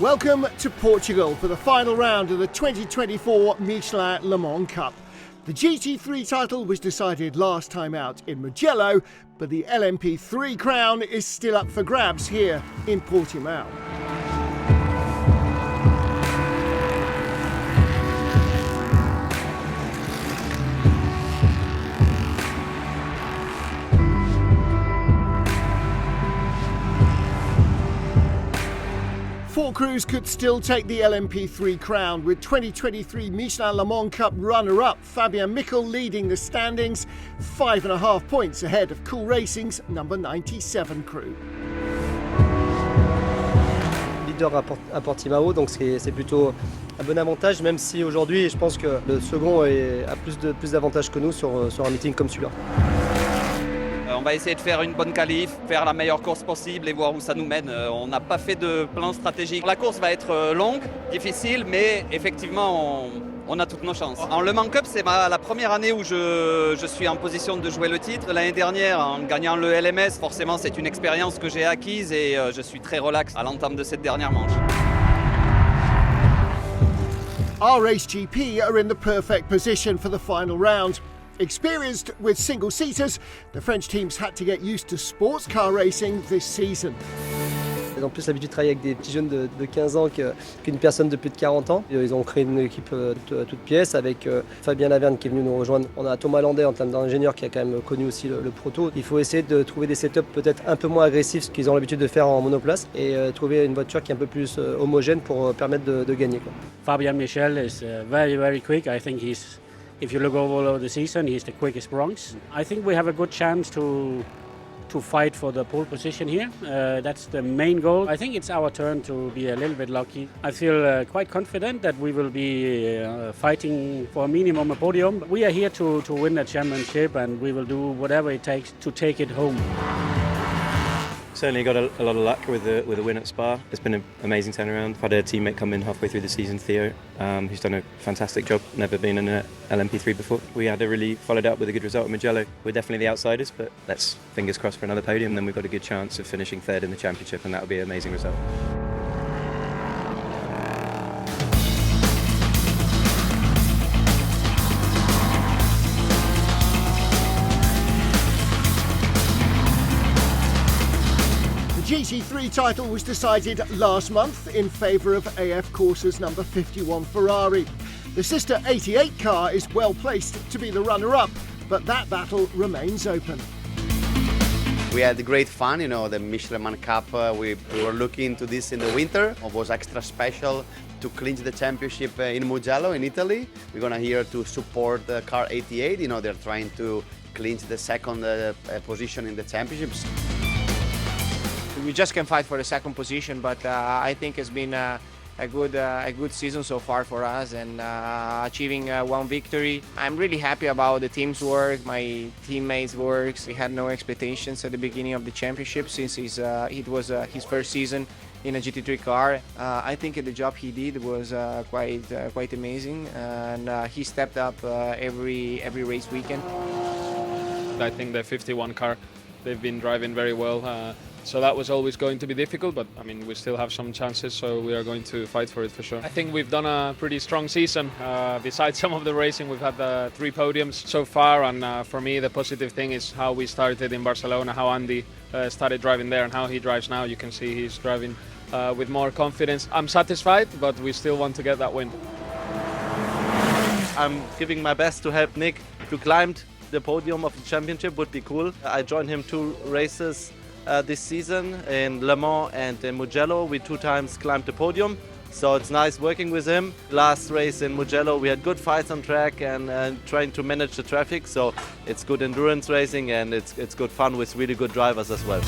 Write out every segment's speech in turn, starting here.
Welcome to Portugal for the final round of the 2024 Michelin Le Mans Cup. The GT3 title was decided last time out in Mugello, but the LMP3 crown is still up for grabs here in Portimão. Four crews could still take the LMP3 crown, with 2023 Michelin Le Mans Cup runner-up Fabian Michel leading the standings, 5.5 points ahead of Cool Racing's number 97 crew. Leader à Portimão, donc c'est plutôt un bon avantage, même si aujourd'hui je pense que le second a plus d'avantages que nous sur un meeting comme celui-là. On va essayer de faire une bonne qualif, faire la meilleure course possible et voir où ça nous mène. On n'a pas fait de plan stratégique. La course va être longue, difficile, mais effectivement, on a toutes nos chances. En Le Mans Cup, c'est la première année où je suis en position de jouer le titre. L'année dernière, en gagnant le LMS, forcément, c'est une expérience que j'ai acquise et je suis très relax à l'entame de cette dernière manche. Our Race GP are in the perfect position for the final round. Experienced with single-seaters, the French teams had to get used to sports car racing this season. Ils ont plus l'habitude de travailler avec des petits jeunes de 15 ans qu'une personne de plus de 40 ans. Ils ont créé une équipe toute pièce avec Fabien Laverne qui est venu nous rejoindre. On a Thomas Landais en termes d'ingénieur qui a quand même connu aussi le proto. Il faut essayer de trouver des setups peut-être un peu moins agressifs, ce qu'ils ont l'habitude de faire en monoplace, et trouver une voiture qui est un peu plus homogène pour permettre de gagner, quoi. Fabian Michel is very quick. I think if you look over the season, he's the quickest bronze. I think we have a good chance to fight for the pole position here. That's the main goal. I think it's our turn to be a little bit lucky. I feel quite confident that we will be fighting for a minimum a podium. We are here to win the championship, and we will do whatever it takes to take it home. Certainly got a lot of luck with the win at Spa. It's been an amazing turnaround. I've had a teammate come in halfway through the season, Theo, who's done a fantastic job. Never been in an LMP3 before. We had a really followed up with a good result at Mugello. We're definitely the outsiders, but let's fingers crossed for another podium. Then we've got a good chance of finishing third in the championship, and that would be an amazing result. The GT3 title was decided last month in favour of AF Corsa's number 51 Ferrari. The sister 88 car is well placed to be the runner-up, but that battle remains open. We had great fun, the Michelin Le Mans Cup. We were looking into this in the winter. It was extra special to clinch the championship in Mugello in Italy. We're gonna here to support car 88. They're trying to clinch the second position in the championships. We just can fight for the second position, but I think it's been a good season so far for us, and achieving one victory. I'm really happy about the team's work, my teammates' work. We had no expectations at the beginning of the championship since it was his first season in a GT3 car. I think the job he did was quite amazing, and he stepped up every race weekend. I think the 51 car, they've been driving very well. So that was always going to be difficult, but I mean, we still have some chances, so we are going to fight for it for sure. I think we've done a pretty strong season. Besides some of the racing, we've had 3 podiums so far, and for me, the positive thing is how we started in Barcelona, how Andy started driving there, and how he drives now. You can see he's driving with more confidence. I'm satisfied, but we still want to get that win. I'm giving my best to help Nick to climb the podium of the championship. Would be cool. I joined him 2 races this season in Le Mans and in Mugello. We 2 times climbed the podium, so it's nice working with him. Last race in Mugello we had good fights on track and trying to manage the traffic, so it's good endurance racing and it's good fun with really good drivers as well.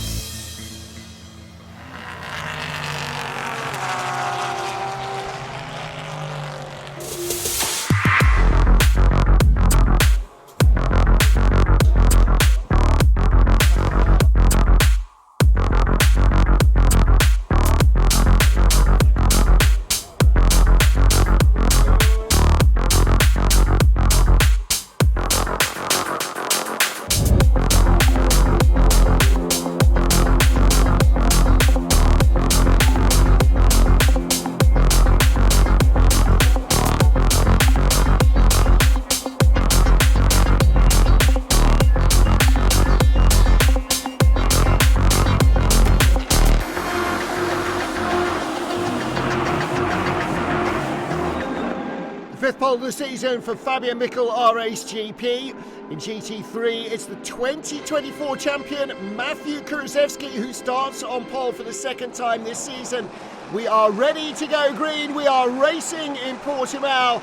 pole of the season for Fabian Michel R-Ace GP. In GT3, it's the 2024 champion Matthew Kurzewski who starts on pole for the second time this season. We are ready to go green. We are racing in Portimão.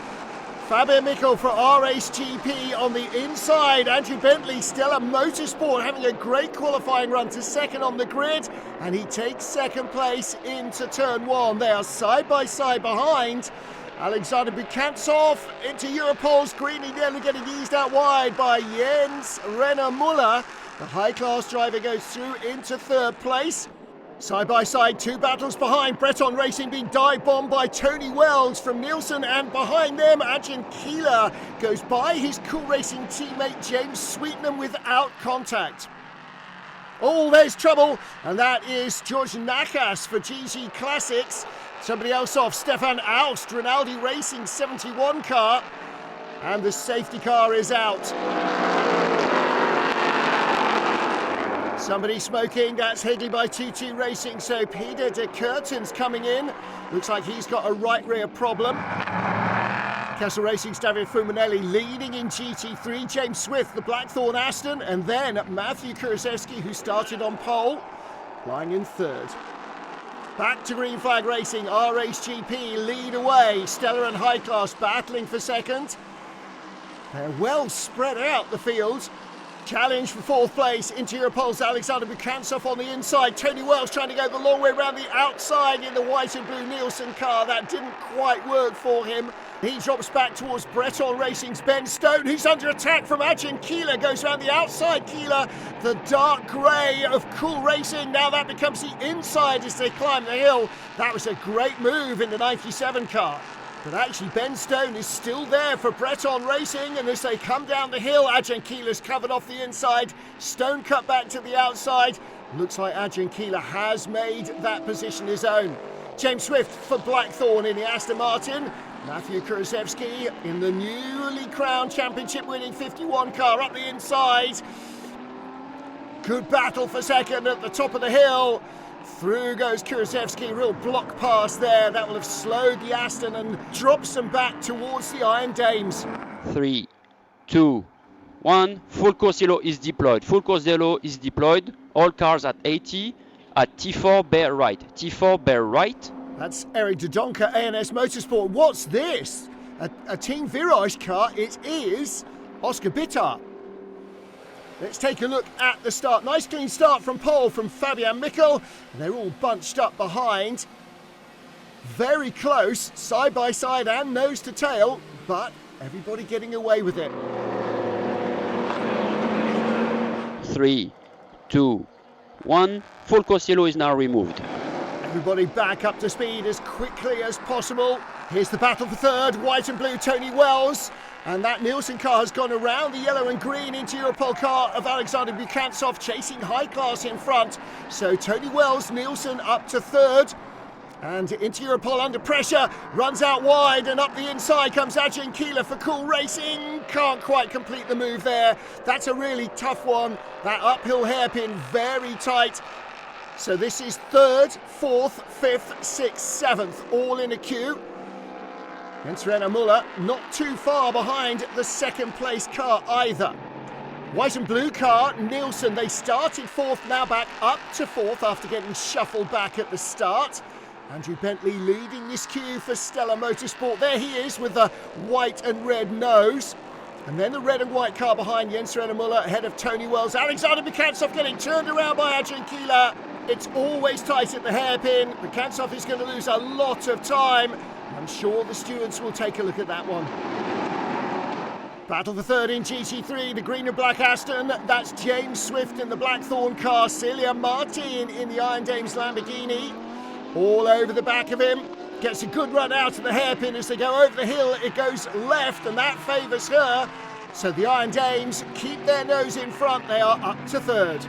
Fabian Michel for R-Ace GP on the inside. Andrew Bentley, Stella Motorsport, having a great qualifying run to second on the grid, and he takes second place into turn one. They are side by side behind. Alexander Bukantsov into Europol's green, nearly getting eased out wide by Jens Renner Muller. The high-class driver goes through into third place. Side by side, two battles behind. Breton Racing being dive-bombed by Tony Wells from Nielsen, and behind them, Ajahn Keeler goes by his Cool Racing teammate James Sweetenham without contact. Oh, there's trouble, and that is George Nakas for GG Classics. Somebody else off, Stefan Aust, Rinaldi Racing 71 car, and the safety car is out. Somebody smoking, that's Higley by 2-2 Racing, so Peter de Curten's coming in. Looks like he's got a right rear problem. Castle Racing's David Fumanelli leading in GT3, James Swift, the Blackthorn Aston, and then Matthew Kurzewski, who started on pole, lying in third. Back to Green Flag Racing, R-Ace GP lead away. Stella and High Class battling for second. They're well spread out, the field. Challenge for fourth place. Into Europol's Alexander Bukantsov on the inside. Tony Wells trying to go the long way around the outside in the white and blue Nielsen car. That didn't quite work for him. He drops back towards Breton Racing's Ben Stone, who's under attack from Ajahn Keeler. Goes around the outside. Keeler, the dark grey of Cool Racing. Now that becomes the inside as they climb the hill. That was a great move in the 97 car. But actually Ben Stone is still there for Breton Racing, and as they come down the hill, Ajahn Keeler's covered off the inside. Stone cut back to the outside. Looks like Ajahn Keeler has made that position his own. James Swift for Blackthorn in the Aston Martin. Matthew Kurzewski in the newly crowned championship winning 51 car up the inside. Good battle for second at the top of the hill. Through goes Kurzewski, real block pass there. That will have slowed the Aston and drops them back towards the Iron Dames. 3, 2, 1. Full course yellow is deployed. Full course yellow is deployed. All cars at 80 at T4 bear right. T4 bear right. That's Eric Dodonka, ANS Motorsport. What's this? A Team Virage car. It is Oscar Bitter. Let's take a look at the start. Nice clean start from pole from Fabian Michel. They're all bunched up behind. Very close, side by side and nose to tail, but everybody getting away with it. 3, 2, 1. Full course yellow is now removed. Everybody back up to speed as quickly as possible. Here's the battle for third. White and blue, Tony Wells. And that Nielsen car has gone around the yellow and green into Europol car of Alexander Bukantsov, chasing High Class in front. So Tony Wells, Nielsen up to third. And into Europol under pressure, runs out wide, and up the inside comes Ajahn Keeler for Cool Racing. Can't quite complete the move there. That's a really tough one. That uphill hairpin very tight. So this is third, fourth, fifth, sixth, seventh, all in a queue. Jens Renner Muller not too far behind the second place car either. White and blue car, Nielsen, they started fourth, now back up to fourth after getting shuffled back at the start. Andrew Bentley leading this queue for Stella Motorsport. There he is with the white and red nose. And then the red and white car behind Jens Renner Muller ahead of Tony Wells. Alexander Bukantsov getting turned around by Ajahn Keeler. It's always tight at the hairpin. Bukantsov is going to lose a lot of time. I'm sure the stewards will take a look at that one. Battle for third in GT3, the green and black Aston. That's James Swift in the Blackthorn car. Celia Martin in the Iron Dames Lamborghini. All over the back of him. Gets a good run out of the hairpin as they go over the hill. It goes left, and that favours her. So the Iron Dames keep their nose in front. They are up to third.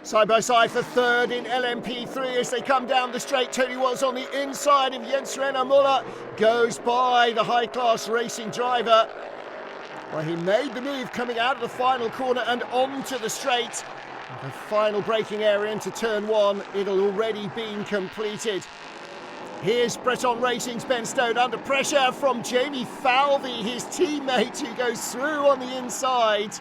Side by side for third in LMP3 as they come down the straight. Tony Wells on the inside of Jens Renner Muller. Goes by the High Class Racing driver. Well, he made the move coming out of the final corner and onto the straight. The final braking area into turn one, it'll already been completed. Here's Breton Racing's Ben Stone under pressure from Jamie Falvey, his teammate, who goes through on the inside.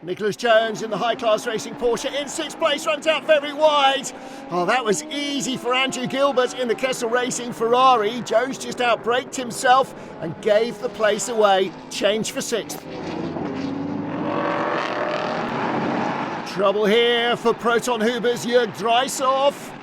Nicholas Jones in the high-class racing Porsche in 6th place, runs out very wide. Oh, that was easy for Andrew Gilbert in the Kessel Racing Ferrari. Jones just outbraked himself and gave the place away. Change for 6th. Trouble here for Proton Huber's Jörg Dreishoff.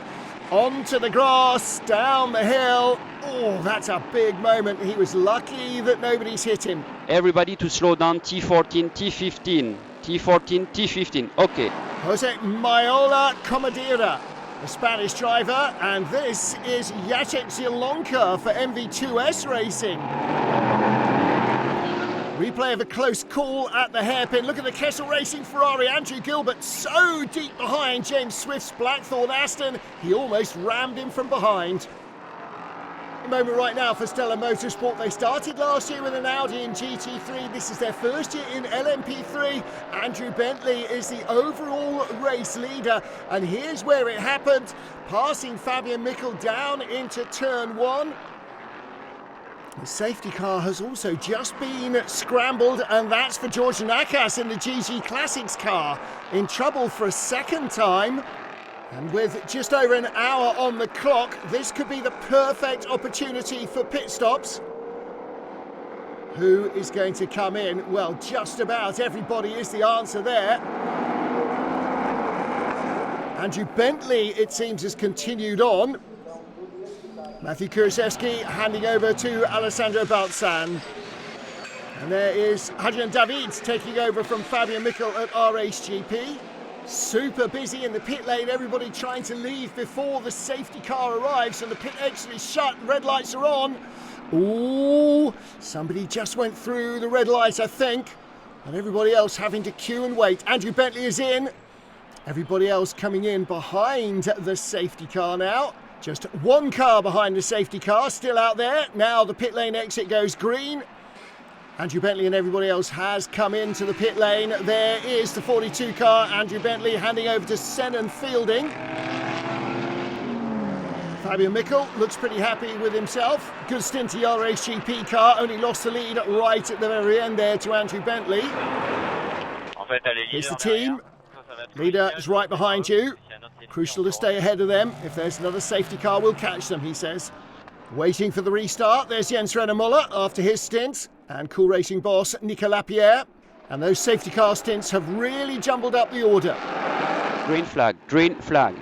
Onto the grass, down the hill. Oh, that's a big moment. He was lucky that nobody's hit him. Everybody to slow down. T14, T15. T14, T15. Okay. Jose Mayola Comadera, the Spanish driver, and this is Jacek Zielonka for MV2S Racing. Replay of a close call at the hairpin. Look at the Kessel Racing Ferrari. Andrew Gilbert so deep behind James Swift's Blackthorn Aston, he almost rammed him from behind. Moment right now for Stella Motorsport. They started last year with an Audi in GT3. This is their first year in LMP3. Andrew Bentley is the overall race leader, and here's where it happened, passing Fabian Michel down into turn 1. The safety car has also just been scrambled, and that's for George Nakas in the GG Classics car. In trouble for a second time. And with just over an hour on the clock, this could be the perfect opportunity for pit stops. Who is going to come in? Well, just about everybody is the answer there. Andrew Bentley, it seems, has continued on. Matthew Kurzewski handing over to Alessandro Balzan. And there is Hadrian Davids taking over from Fabian Michel at RHGP. Super busy in the pit lane, everybody trying to leave before the safety car arrives, and the pit exit is shut, red lights are on. Ooh, somebody just went through the red light, I think, and everybody else having to queue and wait. Andrew Bentley is in, everybody else coming in behind the safety car now. Just one car behind the safety car, still out there. Now the pit lane exit goes green. Andrew Bentley and everybody else has come into the pit lane. There is the 42 car. Andrew Bentley handing over to Senan Fielding. Fabian Michel looks pretty happy with himself. Good stinty RHGP car. Only lost the lead right at the very end there to Andrew Bentley. Here's the team. Leader is right behind you. Crucial to stay ahead of them. If there's another safety car, we'll catch them, he says. Waiting for the restart. There's Jens Renner-Muller after his stint. And Cool Racing boss Nicolas Lapierre. And those safety car stints have really jumbled up the order. Green flag, green flag.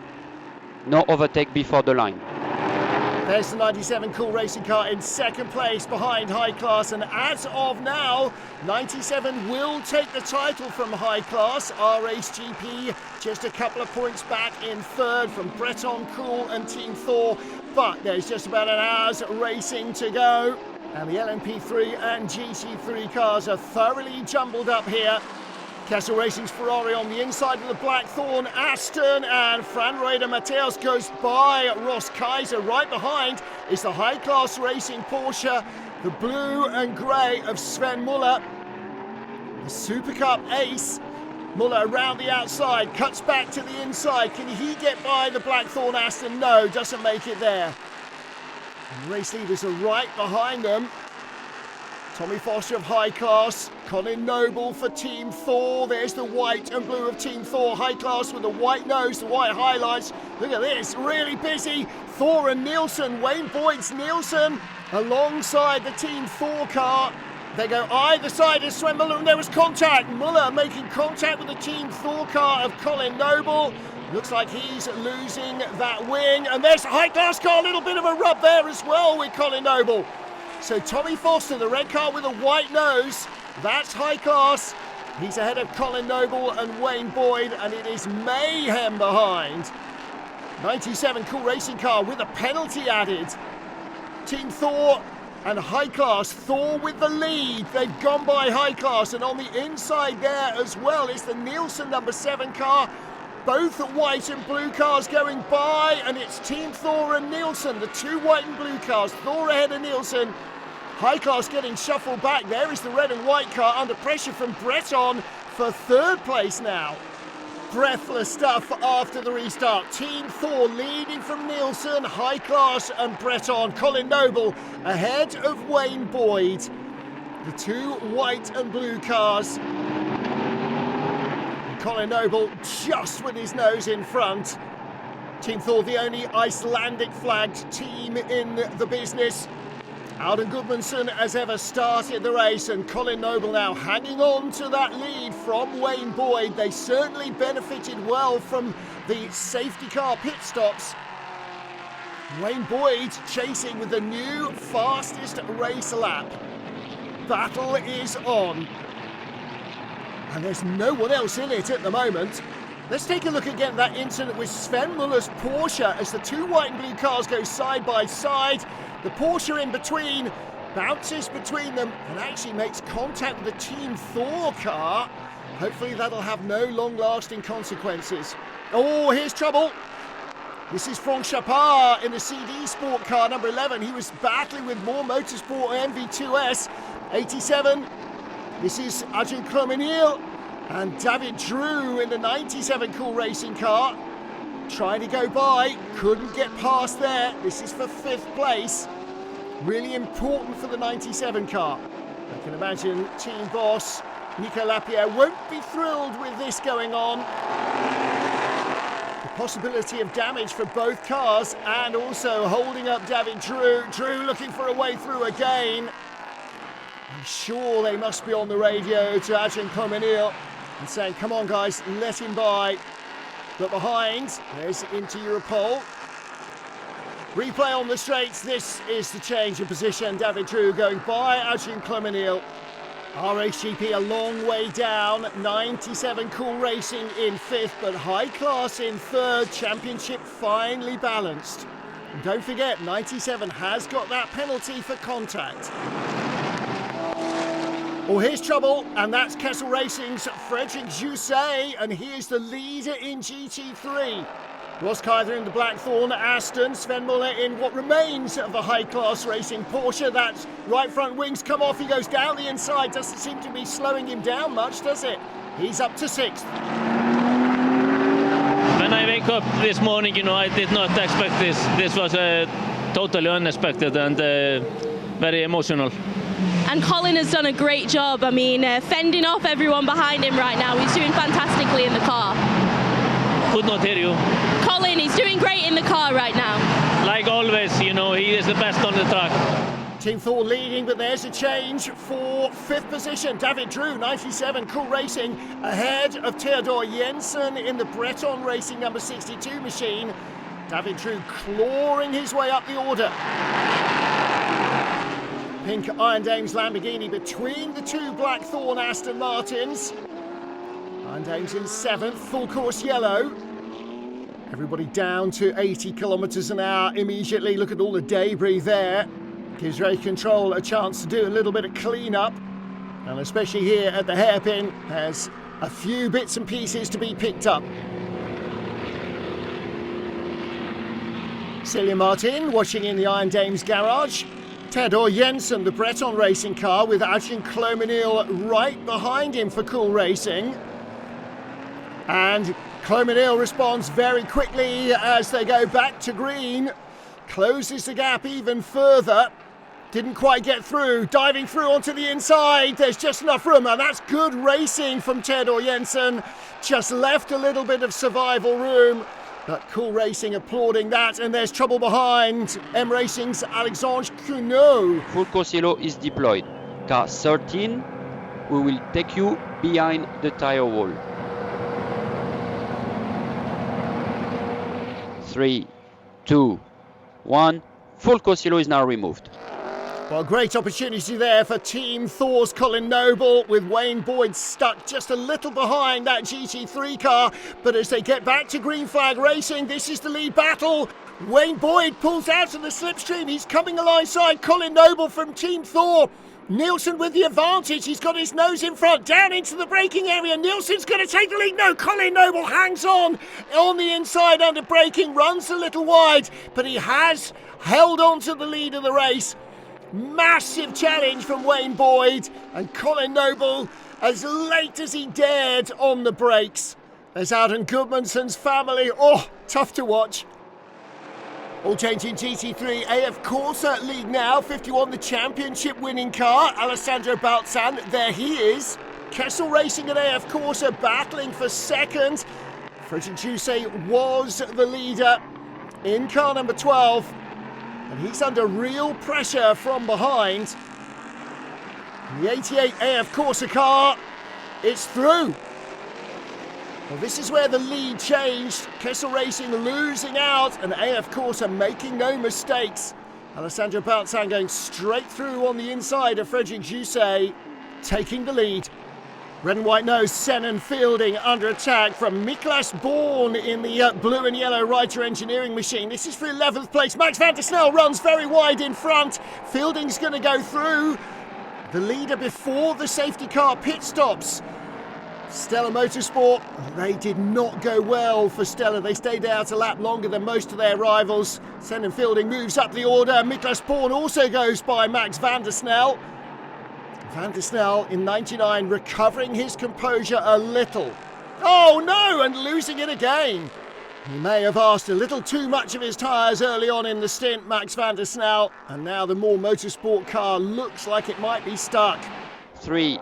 No overtake before the line. There's the 97 Cool Racing car in second place behind High Class, and as of now, 97 will take the title from High Class. RHGP just a couple of points back in third from Breton, Cool and Team Thor, but there's just about an hour's racing to go. And the LMP3 and GT3 cars are thoroughly jumbled up here. Kessel Racing's Ferrari on the inside of the Blackthorn Aston, and Fran Reuter Mateos goes by Ross Kaiser. Right behind is the high-class racing Porsche, the blue and grey of Sven Muller. The Super Cup ace, Muller around the outside, cuts back to the inside. Can he get by the Blackthorn Aston? No, doesn't make it there. And race leaders are right behind them. Tommy Foster of High Class, Colin Noble for Team Thor. There's the white and blue of Team Thor. High Class with the white nose, the white highlights. Look at this, really busy. Thor and Nielsen, Wayne Boyd's Nielsen alongside the Team Thor car. They go either side of Sven Muller, and there was contact. Muller making contact with the Team Thor car of Colin Noble. Looks like he's losing that wing. And there's the High Class car, a little bit of a rub there as well with Colin Noble. So Tommy Foster, the red car with a white nose, that's High Class. He's ahead of Colin Noble and Wayne Boyd, and it is mayhem behind. 97 Cool Racing car with a penalty added. Team Thor and High Class. Thor with the lead. They've gone by High Class, and on the inside there as well is the Nielsen number 7 car. Both white and blue cars going by, and it's Team Thor and Nielsen, the two white and blue cars. Thor ahead of Nielsen. High Class getting shuffled back. There is the red and white car under pressure from Breton for third place now. breathless stuff after the restart. Team Thor leading from Nielsen, High Class and Breton. Colin Noble ahead of Wayne Boyd. The two white and blue cars. And Colin Noble just with his nose in front. Team Thor, the only Icelandic flagged team in the business. Alden Gudmundsson as ever started the race, and Colin Noble now hanging on to that lead from Wayne Boyd. They certainly benefited well from the safety car pit stops. Wayne Boyd chasing with the new fastest race lap. Battle is on. And there's no one else in it at the moment. Let's take a look again at that incident with Sven Muller's Porsche as the two white and blue cars go side by side. The Porsche in between bounces between them and actually makes contact with the Team Thor car. Hopefully that'll have no long-lasting consequences. Oh, here's trouble. This is Franck Chapard in the CD Sport car number 11. He was battling with More Motorsport MV2S 87. This is Adrien Clomenil and David Drew in the 97 Cool Racing car. Trying to go by, couldn't get past there. This is for 5th place. Really important for the 97 car. I can imagine team boss Nico Lapierre won't be thrilled with this going on. The possibility of damage for both cars and also holding up David Drew. Drew looking for a way through again. I'm sure they must be on the radio to Adrien Clomenil and saying, come on guys, let him by. But behind, there's into Europol. Replay on the straights, this is the change of position. David Drew going by Adrien Clomenil. RHGP a long way down, 97 Cool Racing in 5th, but High Class in 3rd, championship finely balanced. And don't forget, 97 has got that penalty for contact. Oh, here's trouble, and that's Kessel Racing's Frederick Jousset, and he is the leader in GT3. Ross Kyther in the Blackthorn Aston, Sven Muller in what remains of the high-class racing Porsche. That right front wings come off, he goes down the inside, doesn't seem to be slowing him down much, does it? He's up to 6th. When I wake up this morning, I did not expect this. This was totally unexpected and very emotional. And Colin has done a great job. I mean, fending off everyone behind him right now. He's doing fantastically in the car. Could not hear you. Colin, he's doing great in the car right now. Like always, he is the best on the track. Team Thor leading, but there's a change for 5th position. David Drew, 97, Cool Racing, ahead of Theodor Jensen in the Breton Racing number 62 machine. David Drew clawing his way up the order. Pink Iron Dames Lamborghini between the two Blackthorn Aston Martins. Iron Dames in 7th, full course yellow. Everybody down to 80 kilometres an hour immediately. Look at all the debris there. Gives race control a chance to do a little bit of clean-up. And especially here at the hairpin, has a few bits and pieces to be picked up. Celia Martin watching in the Iron Dames garage. Theodor Jensen, the Breton Racing car, with Adrien Clomenil right behind him for Cool Racing. And Clomenil responds very quickly as they go back to green. Closes the gap even further. Didn't quite get through. Diving through onto the inside. There's just enough room, and that's good racing from Theodor Jensen. Just left a little bit of survival room. But Cool Racing applauding that, and there's trouble behind. M Racing's Alexandre Cuneau. Full course yellow is deployed. Car 13, we will take you behind the tire wall. 3, 2, 1. Full course yellow is now removed. Well, great opportunity there for Team Thor's Colin Noble, with Wayne Boyd stuck just a little behind that GT3 car. But as they get back to green flag racing, this is the lead battle. Wayne Boyd pulls out of the slipstream. He's coming alongside Colin Noble from Team Thor. Nielsen with the advantage. He's got his nose in front, down into the braking area. Nielsen's going to take the lead. No, Colin Noble hangs on the inside under braking, runs a little wide, but he has held on to the lead of the race. Massive challenge from Wayne Boyd, and Colin Noble as late as he dared on the brakes. There's Auden Gudmundsen's family. Oh, tough to watch. All changing GT3 AF Corsa lead now. 51, the championship winning car. Alessandro Balzan, there he is. Kessel Racing and AF Corsa battling for second. Frederic Jousset was the leader in car number 12. And he's under real pressure from behind. The 88 AF Corsa car, it's through. Well, this is where the lead changed. Kessel Racing losing out and AF Corsa making no mistakes. Alessandro Balzan going straight through on the inside of Frederic Jousset, taking the lead. Red and white nose, Senan Fielding under attack from Miklas Born in the blue and yellow Reiter engineering machine. This is for 11th place. Max van der Snel runs very wide in front. Fielding's going to go through. The leader before the safety car pit stops. Stella Motorsport, they did not go well for Stella. They stayed out a lap longer than most of their rivals. Senan Fielding moves up the order. Miklas Born also goes by Max van der Snel. Van der Snel in 99 recovering his composure a little. Oh no, and losing it again. He may have asked a little too much of his tyres early on in the stint, Max van der Snel, and now the more motorsport car looks like it might be stuck. 3,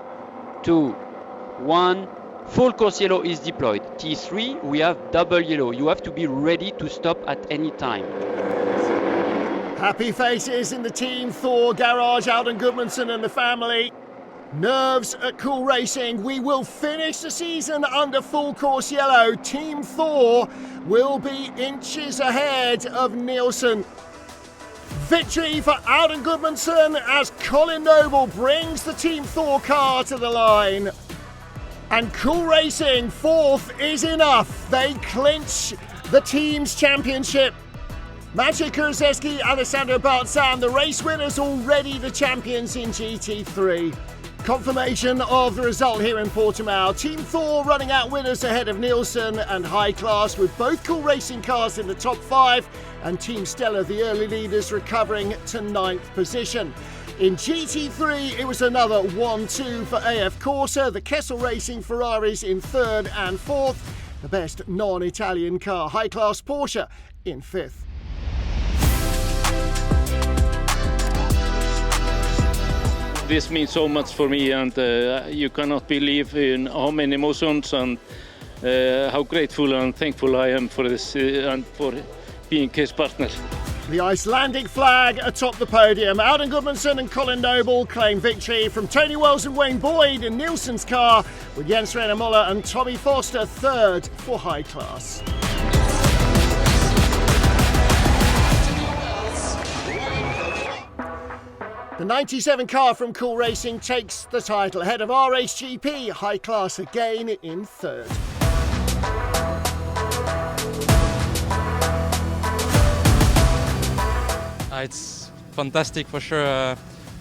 2, 1. Full course yellow is deployed. T3, we have double yellow. You have to be ready to stop at any time. Happy faces in the Team Thor garage, Auden Gudmundsen and the family. Nerves at Cool Racing. We will finish the season under full course yellow. Team Thor will be inches ahead of Nielsen. Victory for Auden Gudmundsen as Colin Noble brings the Team Thor car to the line. And Cool Racing, fourth is enough. They clinch the team's championship. Maciej Kurzewski, Alessandro Balzan, the race winners, already the champions in GT3. Confirmation of the result here in Portimão. Team Thor running out winners ahead of Nielsen and High Class, with both Cool Racing cars in the top 5, and Team Stella, the early leaders, recovering to 9th position. In GT3, it was another 1-2 for AF Corsa, the Kessel Racing Ferraris in 3rd and 4th, the best non-Italian car, High Class Porsche, in 5th. This means so much for me, and you cannot believe in how many emotions and how grateful and thankful I am for this and for being his partner. The Icelandic flag atop the podium. Auden Gudmundsen and Colin Noble claim victory from Tony Wells and Wayne Boyd in Nielsen's car, with Jens Reiner Moller and Tommy Foster 3rd for High Class. The 97 car from Cool Racing takes the title ahead of RHGP, High Class again in 3rd. It's fantastic for sure.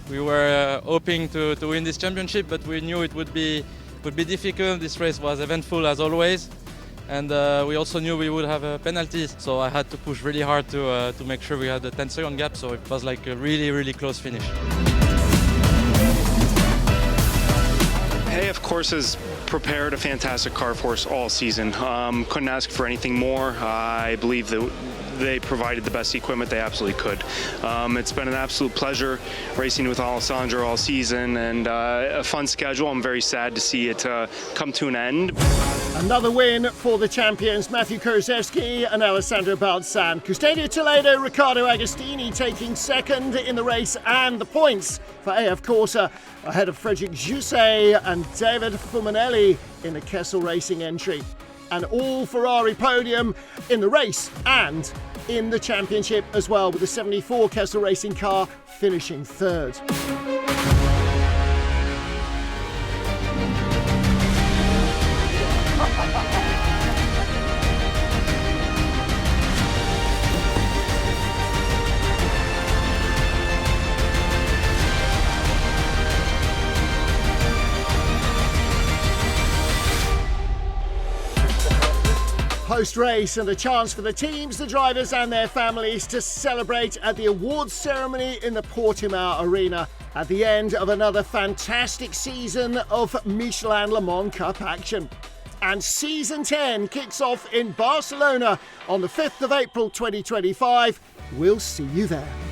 We were hoping to win this championship, but we knew it would be difficult. This race was eventful as always, and we also knew we would have penalties. So I had to push really hard to make sure we had a 10-second gap. So it was like a really close finish. AF Corsa has prepared a fantastic car for us all season. Couldn't ask for anything more. I believe that they provided the best equipment they absolutely could. It's been an absolute pleasure racing with Alessandro all season, and a fun schedule. I'm very sad to see it come to an end. Another win for the champions, Maciej Kurzewski and Alessandro Balzan. Custodio Toledo, Riccardo Agostini taking 2nd in the race, and the points for AF Corsa ahead of Frederic Jousset and David Fumanelli in the Kessel Racing entry. And all Ferrari podium in the race and in the championship as well, with the 74 Kessel Racing car finishing 3rd. Post-race, and a chance for the teams, the drivers and their families to celebrate at the awards ceremony in the Portimão Arena at the end of another fantastic season of Michelin Le Mans Cup action. And Season 10 kicks off in Barcelona on the 5th of April 2025. We'll see you there.